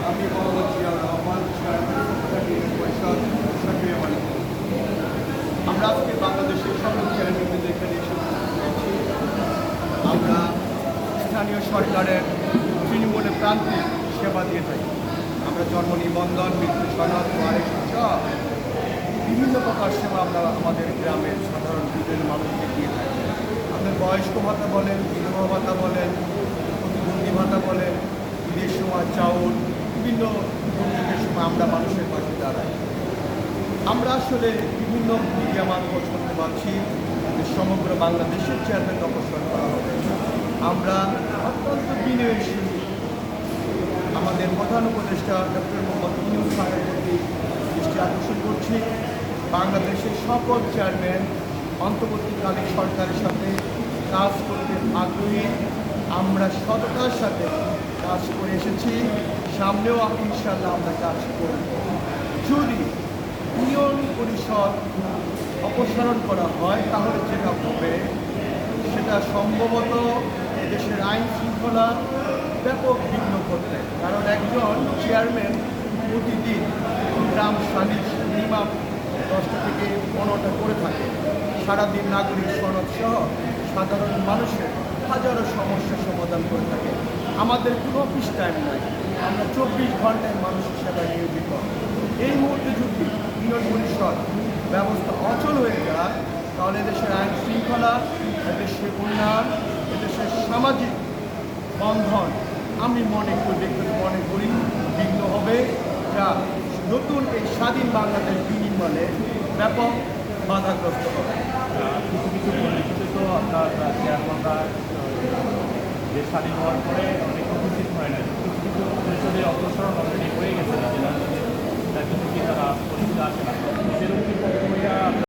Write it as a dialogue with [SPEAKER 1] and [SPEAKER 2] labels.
[SPEAKER 1] আমি মোহাম্মদ জিয়াউর রহমান, পরিষদ সক্রিয় মালিক। আমরা আজকে বাংলাদেশের সকল চেয়ারম্যানদের এখানে এসে পেয়েছি। আমরা স্থানীয় সরকারের তৃণমূলের প্রান্তিক সেবা দিয়ে থাকি। আমরা জন্ম নিবন্ধন, মৃত্যু সনদ, সহ বিভিন্ন প্রকার সেবা আমরা আমাদের গ্রামের সাধারণ বিভিন্ন মানুষকে দিয়ে থাকি। আপনার বয়স্ক ভাতা বলেন, বিধবা ভাতা বলেন, প্রতিবন্ধী ভাতা বলেন, ঈদের সময় চাউল, বিভিন্ন দুর্যোগের সময় আমরা মানুষের পাশে দাঁড়াই। আমরা আসলে বিভিন্ন মিডিয়া মারফত শুনতে পাচ্ছি যে সমগ্র বাংলাদেশের চেয়ারম্যান অপসারণ করা হবে। আমরা অত্যন্ত বিনয়শীল আমাদের প্রধান উপদেষ্টা ডক্টর মোহাম্মদ ইউনূস স্যারের প্রতি দৃষ্টি আকর্ষণ করছি। বাংলাদেশের সকল চেয়ারম্যান অন্তর্বর্তীকালীন সরকারের সাথে কাজ করতে আগ্রহী। আমরা সততার সাথে কাজ করে এসেছি, সামনেও ইনশাআল্লাহ আমরা কাজ করব। যদি ইউনিয়ন পরিষদ অপসারণ করা হয় তাহলে যেটা হবে সেটা সম্ভবত দেশের আইন শৃঙ্খলা ব্যাপক বিঘ্ন ঘটবে। কারণ একজন চেয়ারম্যান প্রতিদিন গ্রাম সালিশ মিনিমাম 10টা থেকে 15টা করে থাকে। সারাদিন নাগরিক সনদ সহ সাধারণ মানুষের হাজারো সমস্যার সমাধান করে থাকে। আমাদের কোনো অফিস টাইম নাই, আমরা 24 ঘন্টায় মানুষের সেবায় নিয়োজিত। এই মুহূর্তে যদি ইউনিয়ন পরিষদ ব্যবস্থা অচল হয়ে যায় তাহলে এদেশের আইন শৃঙ্খলা, এদেশের উন্নয়ন, এদেশের সামাজিক বন্ধন আমি মনে করি বিঘ্ন হবে, যা নতুন এই স্বাধীন বাংলাদেশ বিনির্মাণে ব্যাপক বাধাগ্রস্ত হবে।
[SPEAKER 2] কিছু কিছু পরিস্থিতি তো আপনার চেয়ারম্যানরা দেশ স্বাধীন হওয়ার পরে অনেক উপস্থিত হয় না, কিছু কিছু পরিষদে অগ্রসর হবে